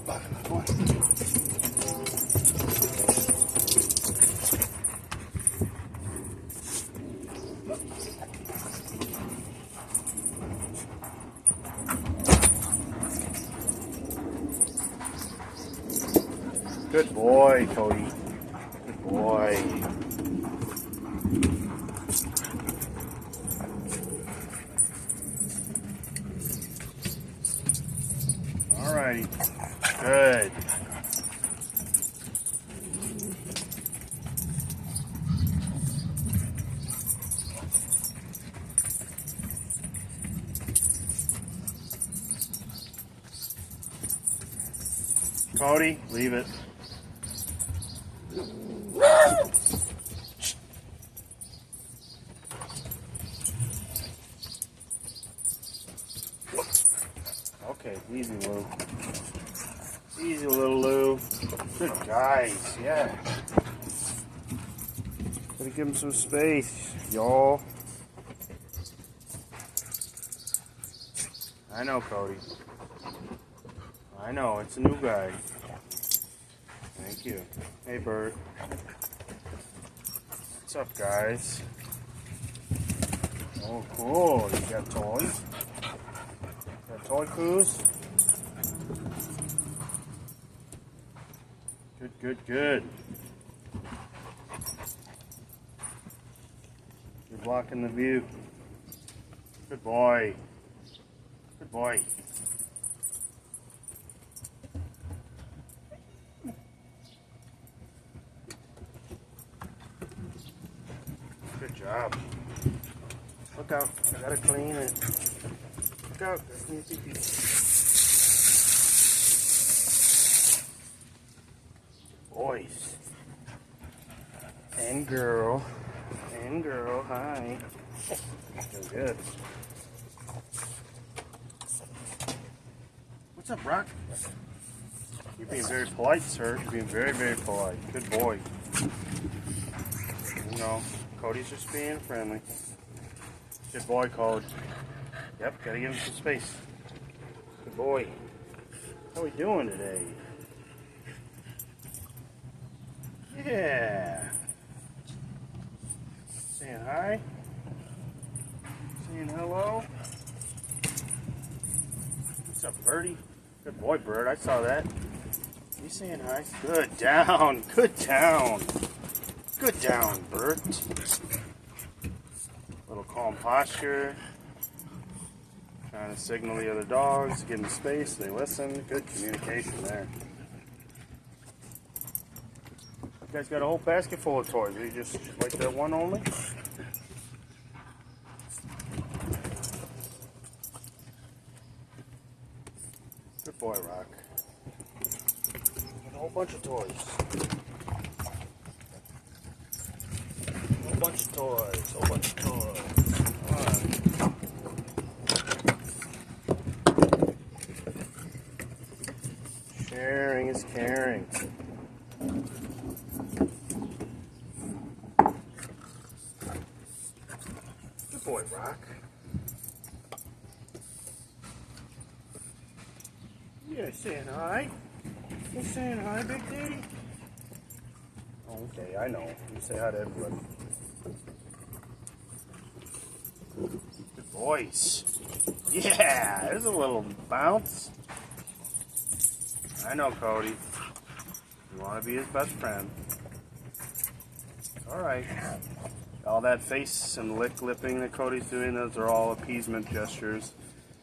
Come on. Good boy, Cody. Good boy. Alrighty. Good. Cody, leave it. Okay, easy, Lou. Easy, little Lou. Good guys, yeah. Gotta give him some space, y'all. I know, Cody. I know, it's a new guy. Thank you. Hey, Bert. What's up, guys? Oh, cool. You got toys? Got toy crews? Good, good, good. You're blocking the view. Good boy. Good boy. Good job. Look out. I gotta clean it. Look out. Gotta clean your pee-pee. Boys. And girl. And girl. Hi. Doing good. What's up, Brock? You're being very polite, sir. You're being very, very polite. Good boy. You know, Cody's just being friendly. Good boy, Cody. Yep, gotta give him some space. Good boy. How are we doing today? Yeah. Saying hi. Saying hello. What's up, Birdie? Good boy, Bird. I saw that. You saying hi? Good down. Good down. Good down, Bert. Little calm posture. Trying to signal the other dogs, give them space, they listen. Good communication there. You guys got a whole basket full of toys. Are you just like that one only? Good boy, Rock. Got a whole bunch of toys. Whole bunch of toys. Whole bunch of toys. Come on. Sharing is caring. Good boy, Rock. Yeah, saying hi. You saying hi, Big Daddy? Okay, I know. You say hi to everybody. Good boys. Yeah, there's a little bounce. I know, Cody. You want to be his best friend. Alright. All that face and lipping that Cody's doing, those are all appeasement gestures.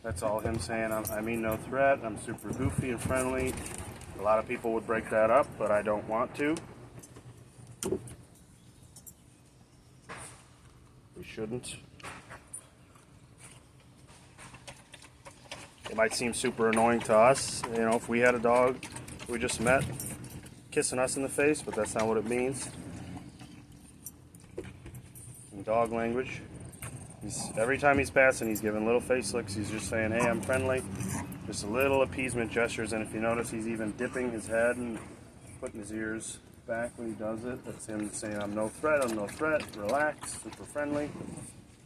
That's all him saying, I mean no threat, I'm super goofy and friendly. A lot of people would break that up, but I don't want to. We shouldn't. It might seem super annoying to us, you know, if we had a dog we just met kissing us in the face, but that's not what it means. In dog language, every time he's passing, he's giving little face licks. He's just saying, hey, I'm friendly. Just little appeasement gestures, and if you notice, he's even dipping his head and putting his ears back when he does it. That's him saying, I'm no threat, relax, super friendly.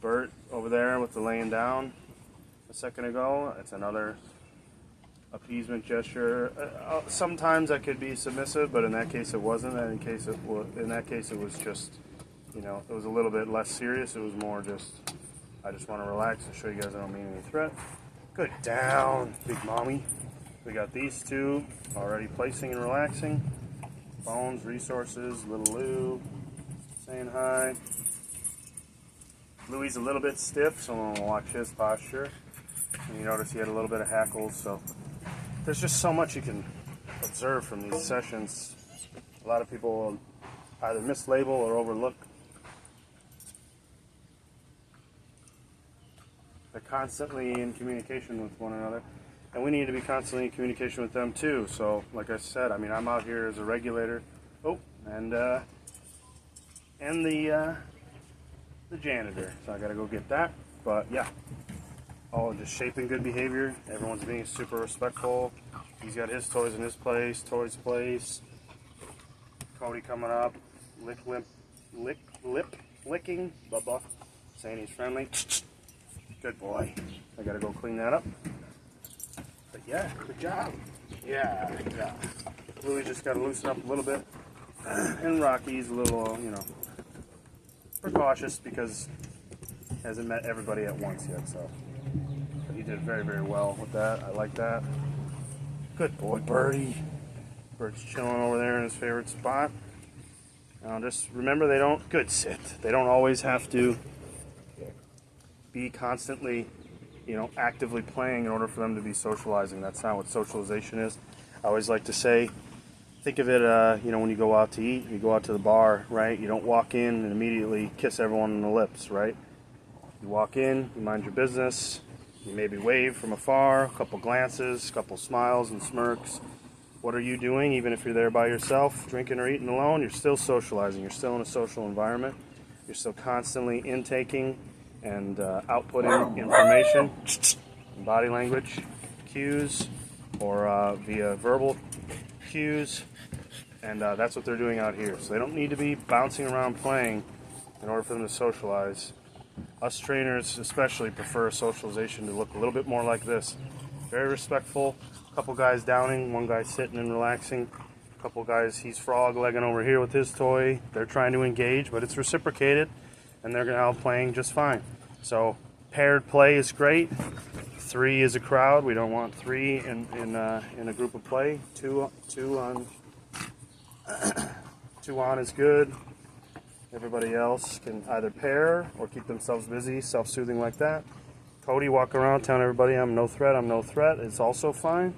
Bert over there with the laying down a second ago, it's another appeasement gesture. Sometimes I could be submissive, but in that case it wasn't. In that case it was just, you know, it was a little bit less serious. It was more just, I just want to relax and show you guys I don't mean any threat. Good down, big mommy. We got these two already placing and relaxing. Bones, resources, little Lou saying hi. Louie's a little bit stiff, so I'm gonna watch his posture. And you notice he had a little bit of hackles, so there's just so much you can observe from these sessions. A lot of people will either mislabel or overlook. They're constantly in communication with one another, and we need to be constantly in communication with them too. So, like I said, I mean, I'm out here as a regulator. Oh, and the janitor. So I gotta go get that. But yeah, all just shaping good behavior. Everyone's being super respectful. He's got his toys in his place, toys place. Cody coming up, licking, Bubba, saying he's friendly. Good boy. I gotta go clean that up. But yeah, good job. Yeah. Louie just gotta loosen up a little bit. And Rocky's a little, you know, precautious because he hasn't met everybody at once yet, so. But he did very, very well with that. I like that. Good boy, Birdie. Bird's chilling over there in his favorite spot. Now just remember they don't, good sit. They don't always have to be constantly, you know, actively playing in order for them to be socializing. That's not what socialization is. I always like to say, think of it, you know, when you go out to eat, you go out to the bar, right? You don't walk in and immediately kiss everyone on the lips, right? You walk in, you mind your business, you maybe wave from afar, a couple glances, a couple smiles and smirks. What are you doing? Even if you're there by yourself, drinking or eating alone, you're still socializing. You're still in a social environment. You're still constantly intaking and outputting information, body language cues, or via verbal cues, and that's what they're doing out here. So they don't need to be bouncing around playing in order for them to socialize. Us trainers especially prefer socialization to look a little bit more like this. Very respectful. A couple guys downing, one guy sitting and relaxing. A couple guys, he's frog-legging over here with his toy. They're trying to engage, but it's reciprocated, and they're out playing just fine. So paired play is great. 3 is a crowd. We don't want 3 in a group of play. 2 on is good. Everybody else can either pair or keep themselves busy, self-soothing like that. Cody walking around telling everybody I'm no threat, I'm no threat. It's also fine.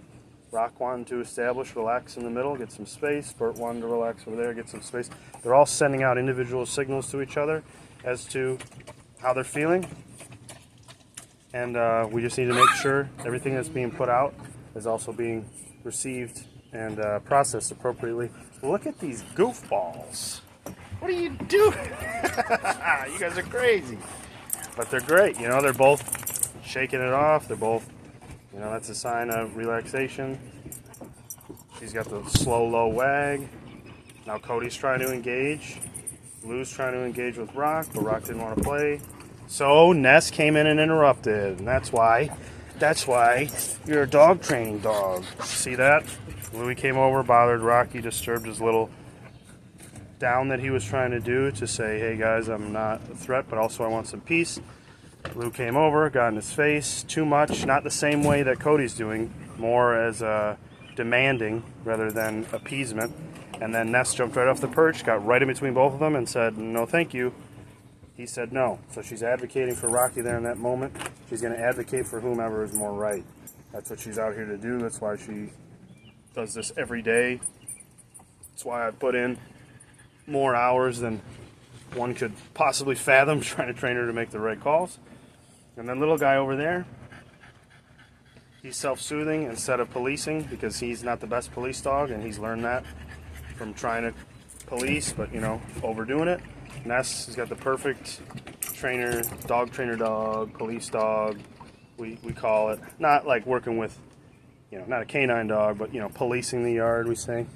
Rock wanting to establish, relax in the middle, get some space. Bert wanting to relax over there, get some space. They're all sending out individual signals to each other as to how they're feeling. And we just need to make sure everything that's being put out is also being received and processed appropriately. Look at these goofballs. What are you doing? You guys are crazy. But they're great. You know, they're both shaking it off. They're both, you know, that's a sign of relaxation. She's got the slow, low wag. Now Cody's trying to engage. Lou's trying to engage with Rock, but Rock didn't want to play. So Ness came in and interrupted, and that's why you're a dog training dog. See that? Louie came over, bothered Rocky, disturbed his little down that he was trying to do to say, hey guys, I'm not a threat, but also I want some peace. Lou came over, got in his face, too much, not the same way that Cody's doing, more as demanding rather than appeasement. And then Ness jumped right off the perch, got right in between both of them and said, no thank you. He said no. So she's advocating for Rocky there in that moment. She's going to advocate for whomever is more right. That's what she's out here to do. That's why she does this every day. That's why I put in more hours than one could possibly fathom trying to train her to make the right calls. And then little guy over there, he's self-soothing instead of policing because he's not the best police dog, and he's learned that from trying to police, but, you know, overdoing it. Ness has got the perfect trainer, dog, police dog, we call it. Not like working with, you know, not a canine dog, but, you know, policing the yard, we say.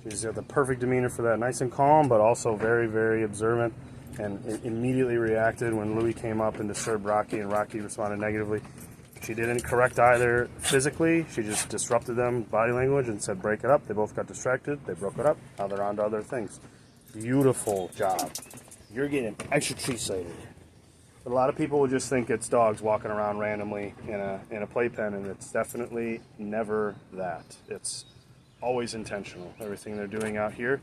She's got the perfect demeanor for that. Nice and calm, but also very, very observant, and immediately reacted when Louie came up and disturbed Rocky, and Rocky responded negatively. She didn't correct either physically. She just disrupted them body language and said break it up. They both got distracted. They broke it up. Now they're on to other things. Beautiful job. You're getting extra excited. But a lot of people will just think it's dogs walking around randomly in a playpen, and it's definitely never that. It's always intentional. Everything they're doing out here,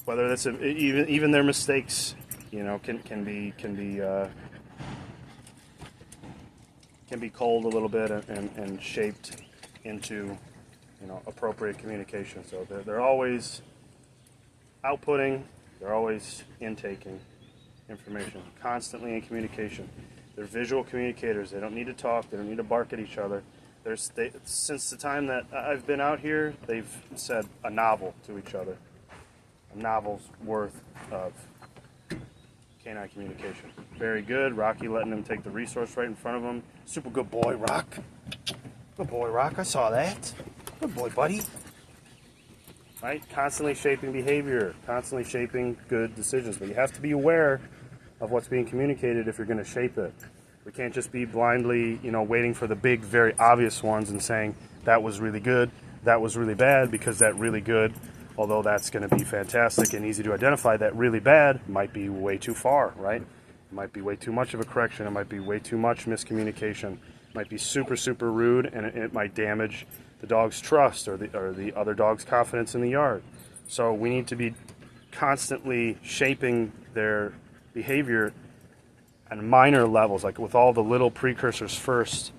whether that's even their mistakes, you know, can be culled a little bit and shaped into, you know, appropriate communication. So they're always outputting. They're always intaking information, constantly in communication. They're visual communicators. They don't need to talk. They don't need to bark at each other. Since the time that I've been out here, they've said a novel to each other. A novel's worth of canine communication. Very good. Rocky letting him take the resource right in front of him. Super good boy, Rock. Good boy, Rock. I saw that. Good boy, buddy. Right? Constantly shaping behavior. Constantly shaping good decisions. But you have to be aware of what's being communicated if you're going to shape it. We can't just be blindly, you know, waiting for the big, very obvious ones and saying that was really good, that was really bad, because that really good, although that's going to be fantastic and easy to identify, that really bad might be way too far, right? It might be way too much of a correction. It might be way too much miscommunication. It might be super, super rude, and it might damage the dog's trust or the other dog's confidence in the yard. So we need to be constantly shaping their behavior on minor levels, like with all the little precursors first.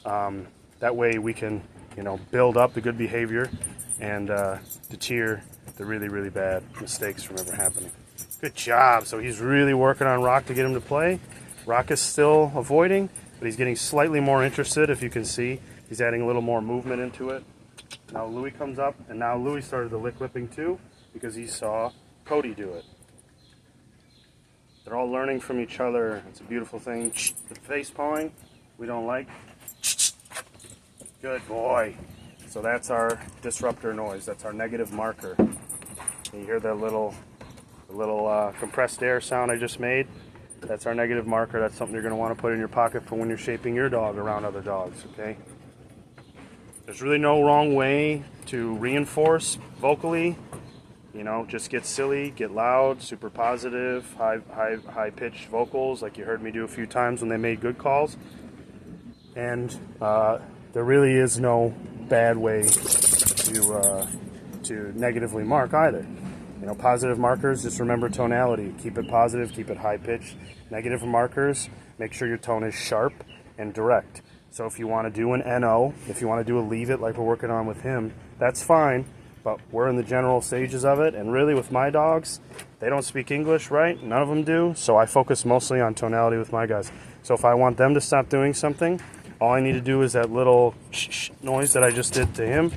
That way we can, you know, build up the good behavior and deter the really, really bad mistakes from ever happening. Good job. So he's really working on Rock to get him to play. Rock is still avoiding, but he's getting slightly more interested, if you can see. He's adding a little more movement into it. Now Louie comes up, and now Louie started the lick whipping too, because he saw Cody do it. They're all learning from each other. It's a beautiful thing. The face pawing, we don't like. Good boy. So that's our disruptor noise. That's our negative marker. You hear that little compressed air sound I just made? That's our negative marker. That's something you're going to want to put in your pocket for when you're shaping your dog around other dogs, okay? There's really no wrong way to reinforce vocally. You know, just get silly, get loud, super positive, high-pitched vocals like you heard me do a few times when they made good calls. And there really is no bad way to negatively mark either. You know, positive markers, just remember tonality. Keep it positive, keep it high-pitched. Negative markers, make sure your tone is sharp and direct. So if you want to do an NO, if you want to do a leave it like we're working on with him, that's fine. But we're in the general stages of it, and really with my dogs, they don't speak English, right? None of them do, so I focus mostly on tonality with my guys. So if I want them to stop doing something, all I need to do is that little shh noise that I just did to him,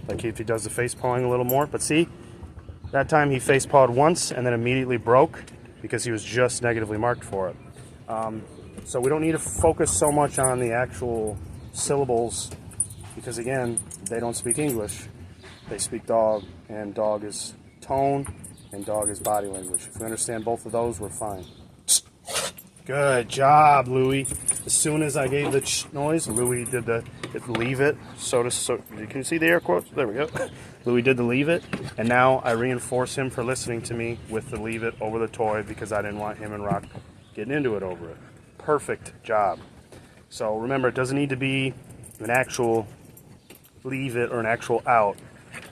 like if he does the face pawing a little more. But see, that time he face pawed once and then immediately broke because he was just negatively marked for it. So we don't need to focus so much on the actual syllables because, again, they don't speak English. They speak dog, and dog is tone, and dog is body language. If we understand both of those, we're fine. Good job, Louie. As soon as I gave the noise, Louie did the leave it. So you can see the air quotes? There we go. Louie did the leave it, and now I reinforce him for listening to me with the leave it over the toy because I didn't want him and Rock getting into it over it. Perfect job. So remember, it doesn't need to be an actual leave it or an actual out.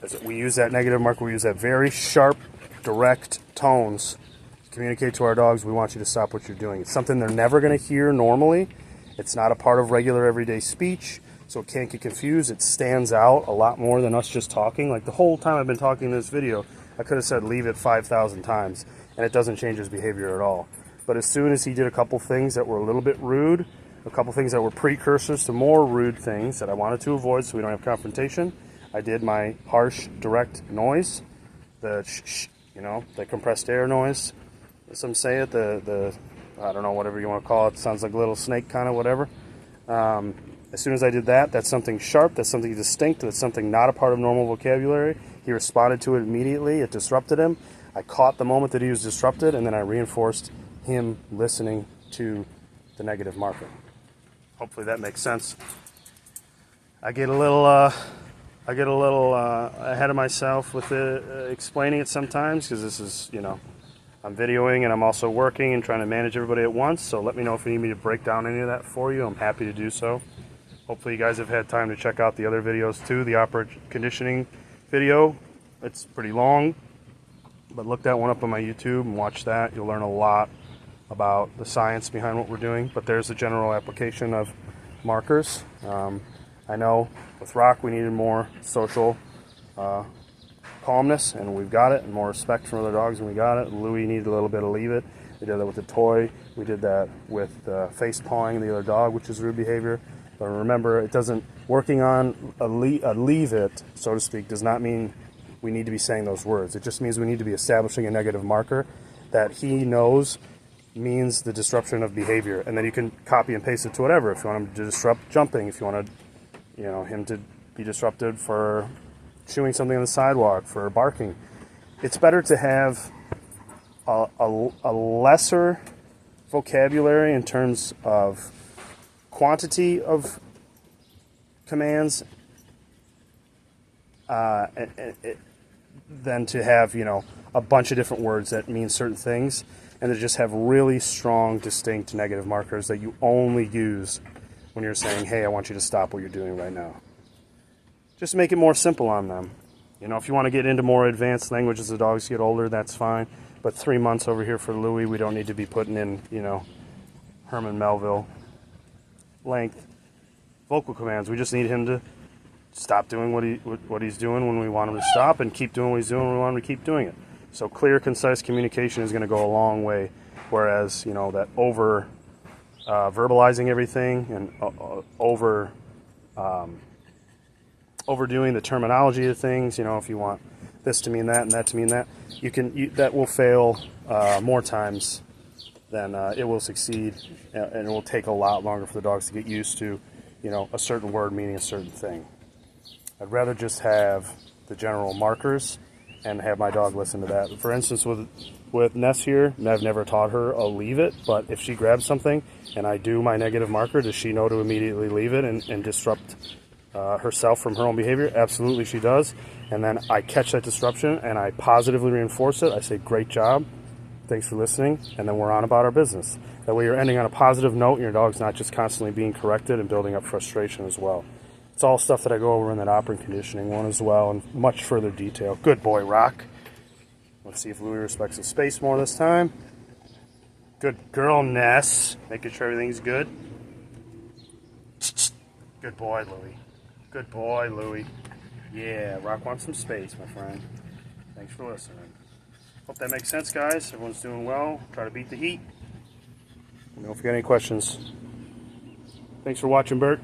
As we use that negative marker, we use that very sharp, direct tones to communicate to our dogs, we want you to stop what you're doing. It's something they're never going to hear normally. It's not a part of regular everyday speech, so it can't get confused. It stands out a lot more than us just talking. Like the whole time I've been talking in this video, I could have said leave it 5,000 times, and it doesn't change his behavior at all. But as soon as he did a couple things that were a little bit rude, a couple things that were precursors to more rude things that I wanted to avoid so we don't have confrontation, I did my harsh, direct noise, the you know, the compressed air noise. Some say it, the I don't know, whatever you want to call it. Sounds like a little snake kind of whatever. As soon as I did that, that's something sharp, that's something distinct, that's something not a part of normal vocabulary. He responded to it immediately. It disrupted him. I caught the moment that he was disrupted, and then I reinforced him listening to the negative marker. Hopefully that makes sense. I get a little ahead of myself with explaining it sometimes, because this is, you know, I'm videoing and I'm also working and trying to manage everybody at once. So let me know if you need me to break down any of that for you. I'm happy to do so. Hopefully you guys have had time to check out the other videos too. The operant conditioning video, it's pretty long, but look that one up on my YouTube and watch that. You'll learn a lot about the science behind what we're doing. But there's the general application of markers. I know with Rock we needed more social calmness, and we've got it, and more respect for other dogs, and we got it. Louie needed a little bit of leave it. We did that with the toy. We did that with face pawing the other dog, which is rude behavior. But remember, it doesn't, working on a leave it, so to speak, does not mean we need to be saying those words. It just means we need to be establishing a negative marker that he knows means the disruption of behavior, and then you can copy and paste it to whatever. If you want him to disrupt jumping, if you want to, you know, him to be disrupted for chewing something on the sidewalk, for barking. It's better to have a lesser vocabulary in terms of quantity of commands than to have, you know, a bunch of different words that mean certain things, and to just have really strong, distinct negative markers that you only use when you're saying, hey, I want you to stop what you're doing right now. Just make it more simple on them. You know, if you want to get into more advanced language as the dogs get older, that's fine. But 3 months over here for Louie, we don't need to be putting in, you know, Herman Melville length vocal commands. We just need him to stop doing what he's doing when we want him to stop, and keep doing what he's doing when we want him to keep doing it. So clear, concise communication is going to go a long way. Whereas, you know, that verbalizing everything and overdoing the terminology of things, you know, if you want this to mean that and that to mean that, that will fail more times than it will succeed, and it will take a lot longer for the dogs to get used to, you know, a certain word meaning a certain thing. I'd rather just have the general markers and have my dog listen to that. For instance, with Ness here, I've never taught her a leave it, but if she grabs something and I do my negative marker, does she know to immediately leave it and disrupt herself from her own behavior? Absolutely she does. And then I catch that disruption and I positively reinforce it. I say, great job, thanks for listening, and then we're on about our business. That way you're ending on a positive note and your dog's not just constantly being corrected and building up frustration as well. It's all stuff that I go over in that operant conditioning one as well, in much further detail. Good boy, Rock. Let's see if Louie respects the space more this time. Good girl, Ness. Making sure everything's good. Good boy, Louie. Good boy, Louie. Yeah, Rock wants some space, my friend. Thanks for listening. Hope that makes sense, guys. Everyone's doing well. Try to beat the heat. Let me know if you got any questions. Thanks for watching, Bert.